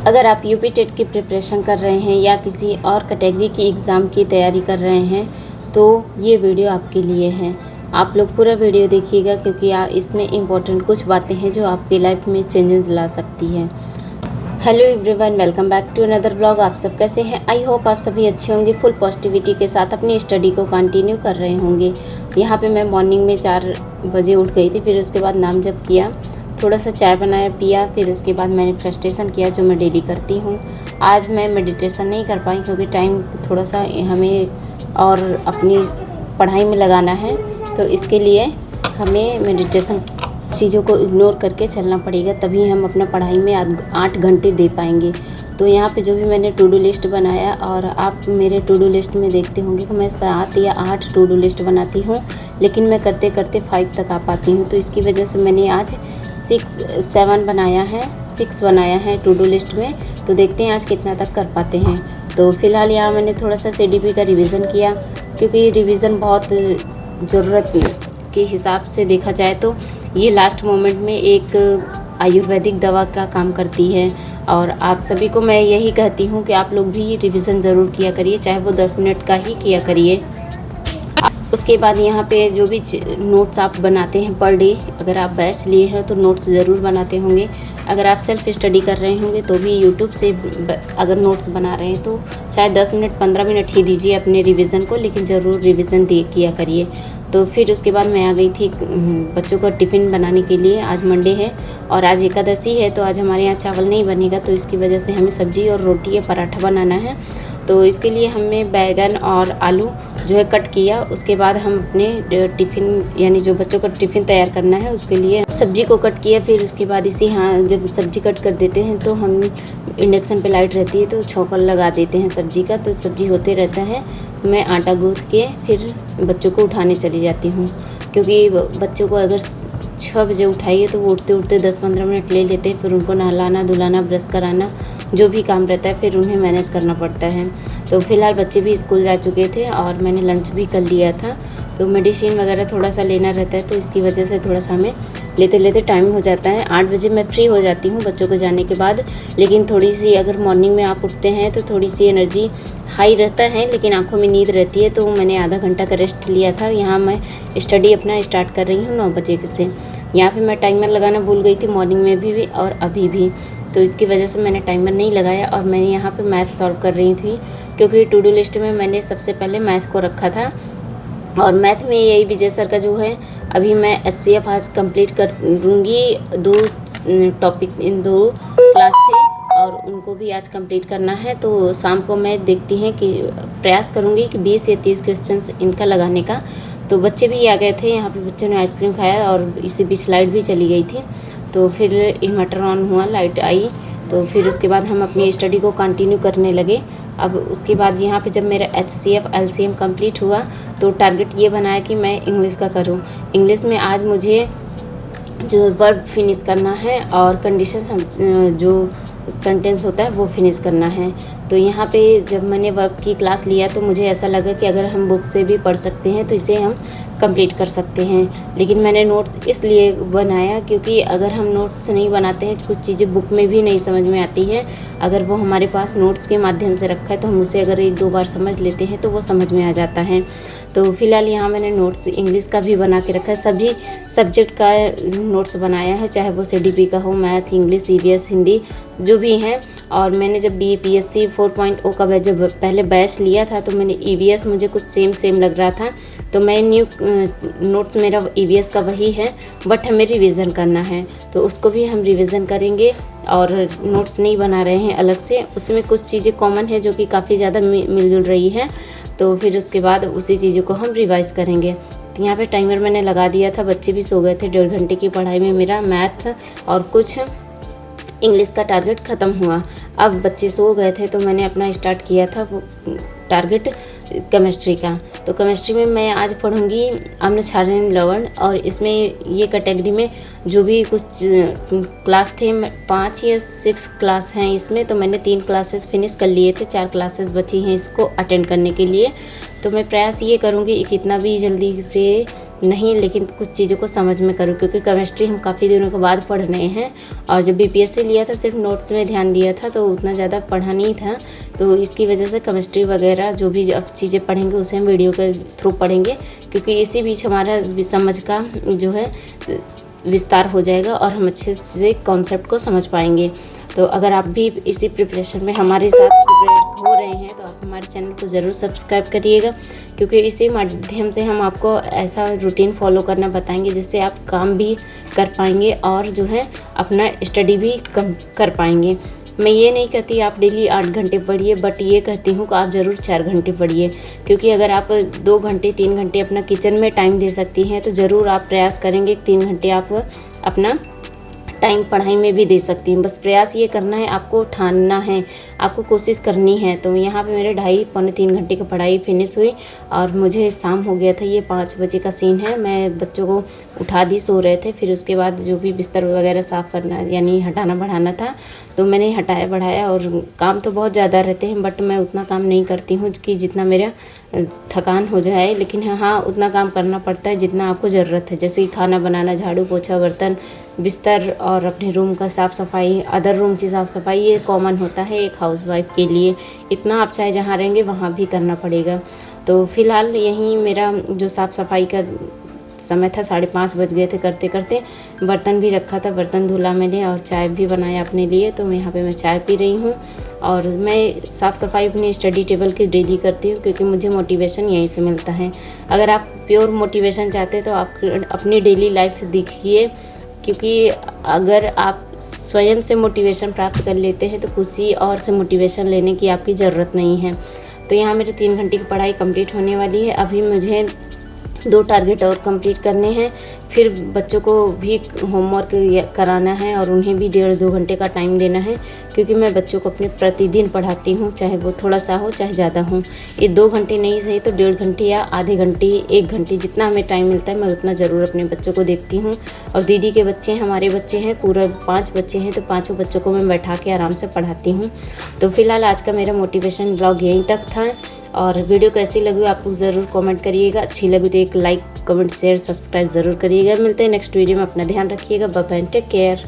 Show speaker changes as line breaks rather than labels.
अगर आप UP TET की प्रिपरेशन कर रहे हैं या किसी और कैटेगरी की एग्ज़ाम की तैयारी कर रहे हैं तो ये वीडियो आपके लिए है। आप लोग पूरा वीडियो देखिएगा क्योंकि इसमें इम्पोर्टेंट कुछ बातें हैं जो आपकी लाइफ में चेंजेस ला सकती हैं। Hello everyone, welcome back to another vlog. आप सब कैसे हैं? आई होप आप सभी अच्छे होंगे, फुल पॉजिटिविटी के साथ अपनी स्टडी को कंटिन्यू कर रहे होंगे। यहाँ पे मैं मॉर्निंग में 4 बजे उठ गई थी, फिर उसके बाद नाम जप किया, थोड़ा सा चाय बनाया पिया, फिर उसके बाद मैंने फ्रस्ट्रेशन किया जो मैं डेली करती हूँ। आज मैं मेडिटेशन नहीं कर पाई क्योंकि टाइम थोड़ा सा हमें और अपनी पढ़ाई में लगाना है, तो इसके लिए हमें मेडिटेशन चीज़ों को इग्नोर करके चलना पड़ेगा, तभी हम अपना पढ़ाई में 8 घंटे दे पाएंगे। तो यहाँ पे जो भी मैंने टू डू लिस्ट बनाया, और आप मेरे टू डू लिस्ट में देखते होंगे कि मैं 7 या 8 टू डू लिस्ट बनाती हूँ, लेकिन मैं करते करते 5 तक आ पाती हूँ। तो इसकी वजह से मैंने आज 6 बनाया है टू डू लिस्ट में। तो देखते हैं आज कितना तक कर पाते हैं। तो फिलहाल यहाँ मैंने थोड़ा सा CDP का रिवीज़न किया, क्योंकि रिवीज़न बहुत ज़रूरत के हिसाब से देखा जाए तो ये लास्ट मोमेंट में एक आयुर्वेदिक दवा का काम करती है। और आप सभी को मैं यही कहती हूँ कि आप लोग भी रिवीज़न ज़रूर किया करिए, चाहे वो 10 मिनट का ही किया करिए। उसके बाद यहाँ पे जो भी नोट्स आप बनाते हैं पर डे, अगर आप बैच लिए हैं तो नोट्स ज़रूर बनाते होंगे। अगर आप सेल्फ स्टडी कर रहे होंगे तो भी यूट्यूब से अगर नोट्स बना रहे हैं तो चाहे 10 मिनट 15 मिनट ही दीजिए अपने रिवीज़न को, लेकिन ज़रूर रिवीज़न किया करिए। तो फिर उसके बाद मैं आ गई थी बच्चों को टिफ़िन बनाने के लिए। आज मंडे है और आज एकादशी है, तो आज हमारे यहाँ चावल नहीं बनेगा, तो इसकी वजह से हमें सब्ज़ी और रोटी या पराठा बनाना है। तो इसके लिए हमने बैगन और आलू जो है कट किया। उसके बाद हम अपने टिफ़िन यानी जो बच्चों का टिफ़िन तैयार करना है उसके लिए सब्ज़ी को कट किया। फिर उसके बाद जब सब्ज़ी कट कर देते हैं तो हम इंडक्शन पे लाइट रहती है तो छौंका लगा देते हैं सब्ज़ी का, तो सब्ज़ी होते रहता है। मैं आटा गूँथ के फिर बच्चों को उठाने चली जाती हूँ, क्योंकि बच्चों को अगर 6 बजे उठाइए तो वो उठते उठते 10-15 मिनट ले लेते हैं। फिर उनको नहलाना धुलाना ब्रश कराना जो भी काम रहता है फिर उन्हें मैनेज करना पड़ता है। तो फिलहाल बच्चे भी स्कूल जा चुके थे और मैंने लंच भी कर लिया था। तो मेडिसिन वगैरह थोड़ा सा लेना रहता है, तो इसकी वजह से थोड़ा सा हमें लेते लेते टाइम हो जाता है। 8 बजे मैं फ्री हो जाती हूँ बच्चों को जाने के बाद। लेकिन थोड़ी सी अगर मॉर्निंग में आप उठते हैं तो थोड़ी सी एनर्जी हाई रहता है, लेकिन आंखों में नींद रहती है। तो मैंने आधा घंटा का रेस्ट लिया था। यहाँ मैं स्टडी अपना स्टार्ट कर रही हूँ 9 बजे से। यहाँ पे मैं टाइमर लगाना भूल गई थी मॉर्निंग में भी और अभी भी, तो इसकी वजह से मैंने टाइमर नहीं लगाया। और मैंने यहाँ पे मैथ सॉल्व कर रही थी, क्योंकि टू डू लिस्ट में मैंने सबसे पहले मैथ को रखा था। और मैथ में यही विजय सर का जो है, अभी मैं HCF आज कंप्लीट कर दूँगी। 2 क्लास थे और उनको भी आज कंप्लीट करना है। तो शाम को मैं देखती हैं कि प्रयास करूँगी कि 20 या 30 क्वेश्चंस इनका लगाने का। तो बच्चे भी आ गए थे, यहाँ पे बच्चों ने आइसक्रीम खाया और इसी बीच लाइट भी चली गई थी। तो फिर इन्वर्टर ऑन हुआ, लाइट आई, तो फिर उसके बाद हम अपनी स्टडी को कंटिन्यू करने लगे। अब उसके बाद यहाँ पे जब मेरा HCF LCM कंप्लीट हुआ तो टारगेट ये बनाया कि मैं इंग्लिश का करूँ। इंग्लिश में आज मुझे जो वर्ब फिनिश करना है और कंडीशन जो सेंटेंस होता है वो फिनिश करना है। तो यहाँ पे जब मैंने वर्ब की क्लास लिया तो मुझे ऐसा लगा कि अगर हम बुक से भी पढ़ सकते हैं तो इसे हम कंप्लीट कर सकते हैं। लेकिन मैंने नोट्स इसलिए बनाया क्योंकि अगर हम नोट्स नहीं बनाते हैं, कुछ चीज़ें बुक में भी नहीं समझ में आती है। अगर वो हमारे पास नोट्स के माध्यम से रखा है तो हम उसे अगर 1-2 बार समझ लेते हैं तो वो समझ में आ जाता है। तो फिलहाल यहाँ मैंने नोट्स इंग्लिश का भी बना के रखा है, सभी सब्जेक्ट का नोट्स बनाया है, चाहे वो CDP का हो, मैथ, इंग्लिश, EVS, हिंदी जो भी हैं। और मैंने जब BPSC 4.0 का जब पहले बैच लिया था तो मैंने EVS मुझे कुछ सेम लग रहा था, तो मैं न्यू नोट्स मेरा EVS का वही है, बट हमें रिवीज़न करना है तो उसको भी हम रिवीज़न करेंगे। और नोट्स नहीं बना रहे हैं अलग से, उसमें कुछ चीज़ें कॉमन है जो कि काफ़ी ज़्यादा मिलजुल रही है। तो फिर उसके बाद उसी चीज़ों को हम रिवाइज़ करेंगे। तो यहाँ पे टाइमर मैंने लगा दिया था, बच्चे भी सो गए थे। 1.5 घंटे की पढ़ाई में मेरा मैथ और कुछ इंग्लिश का टारगेट ख़त्म हुआ। अब बच्चे सो गए थे तो मैंने अपना स्टार्ट किया था वो टारगेट केमिस्ट्री का। तो केमिस्ट्री में मैं आज पढ़ूंगी अम्ल क्षारण लवण, और इसमें ये कैटेगरी में जो भी कुछ क्लास थे 5 या 6 क्लास हैं इसमें, तो मैंने 3 क्लासेस फिनिश कर लिए थे, 4 क्लासेस बची हैं इसको अटेंड करने के लिए। तो मैं प्रयास ये करूँगी कि कितना भी जल्दी से नहीं, लेकिन कुछ चीज़ों को समझ में करूँ, क्योंकि केमिस्ट्री हम काफ़ी दिनों के बाद पढ़ रहे हैं। और जब बीपीएससी लिया था सिर्फ नोट्स में ध्यान दिया था, तो उतना ज़्यादा पढ़ा नहीं था। तो इसकी वजह से केमिस्ट्री वगैरह जो भी अब चीज़ें पढ़ेंगे उसे हम वीडियो के थ्रू पढ़ेंगे, क्योंकि इसी बीच हमारा समझ का जो है विस्तार हो जाएगा और हम अच्छे से कॉन्सेप्ट को समझ पाएंगे। तो अगर आप भी इसी प्रिपरेशन में हमारे साथ प्रिपेयर हो रहे हैं तो आप हमारे चैनल को ज़रूर सब्सक्राइब करिएगा, क्योंकि इसी माध्यम से हम आपको ऐसा रूटीन फॉलो करना बताएंगे जिससे आप काम भी कर पाएंगे और जो है अपना स्टडी भी कम कर पाएंगे। मैं ये नहीं कहती आप डेली 8 घंटे पढ़िए, बट ये कहती हूँ कि आप ज़रूर 4 घंटे पढ़िए, क्योंकि अगर आप 2 घंटे 3 घंटे अपना किचन में टाइम दे सकती हैं तो ज़रूर आप प्रयास करेंगे 3 घंटे आप अपना टाइम पढ़ाई में भी दे सकती हैं। बस प्रयास ये करना है, आपको ठानना है, आपको कोशिश करनी है। तो यहाँ पे मेरे 2.5 पौने 3 घंटे की पढ़ाई फिनिश हुई और मुझे शाम हो गया था। ये 5 बजे का सीन है। मैं बच्चों को उठा दी, सो रहे थे। फिर उसके बाद जो भी बिस्तर वगैरह साफ़ करना यानी हटाना बढ़ाना था तो मैंने हटाया बढ़ाया। और काम तो बहुत ज़्यादा रहते हैं, बट मैं उतना काम नहीं करती हूँ कि जितना मेरा थकान हो जाए, लेकिन हाँ उतना काम करना पड़ता है जितना आपको ज़रूरत है। जैसे कि खाना बनाना, झाड़ू पोछा, बर्तन, बिस्तर और अपने रूम का साफ़ सफाई, अदर रूम की साफ़ सफाई, ये कॉमन होता है एक हाउसवाइफ के लिए। इतना आप चाहे जहाँ रहेंगे वहाँ भी करना पड़ेगा। तो फ़िलहाल यहीं मेरा जो साफ़ सफाई का समय था 5:30 बज गए थे करते करते। बर्तन भी रखा था, बर्तन धुला मैंने और चाय भी बनाया अपने लिए। तो यहाँ पे मैं चाय पी रही हूँ और मैं साफ़ सफाई अपनी स्टडी टेबल की डेली करती हूँ, क्योंकि मुझे मोटिवेशन यहीं से मिलता है। अगर आप प्योर मोटिवेशन चाहते हैं तो आप अपनी डेली लाइफ देखिए, क्योंकि अगर आप स्वयं से मोटिवेशन प्राप्त कर लेते हैं तो किसी और से मोटिवेशन लेने की आपकी ज़रूरत नहीं है। तो यहाँ मेरे 3 घंटे की पढ़ाई कंप्लीट होने वाली है। अभी मुझे 2 टारगेट और कंप्लीट करने हैं, फिर बच्चों को भी होमवर्क कराना है और उन्हें भी 1.5-2 घंटे का टाइम देना है, क्योंकि मैं बच्चों को अपने प्रतिदिन पढ़ाती हूँ, चाहे वो थोड़ा सा हो चाहे ज़्यादा हो। ये 2 घंटे नहीं सही तो 1.5 घंटे या आधे घंटे 1 घंटे जितना हमें टाइम मिलता है मैं उतना ज़रूर अपने बच्चों को देखती हूँ। और दीदी के बच्चे हैं, हमारे बच्चे हैं, पूरा 5 बच्चे हैं, तो 5 बच्चों को मैं बैठा के आराम से पढ़ाती हूँ। तो फिलहाल आज का मेरा मोटिवेशन ब्लॉग यहीं तक था। और वीडियो कैसी लगी आप लोग ज़रूर कमेंट करिएगा। अच्छी लगी तो एक लाइक, कमेंट, शेयर, सब्सक्राइब ज़रूर करिएगा। मिलते हैं नेक्स्ट वीडियो में। अपना ध्यान रखिएगा। Bye bye, take care.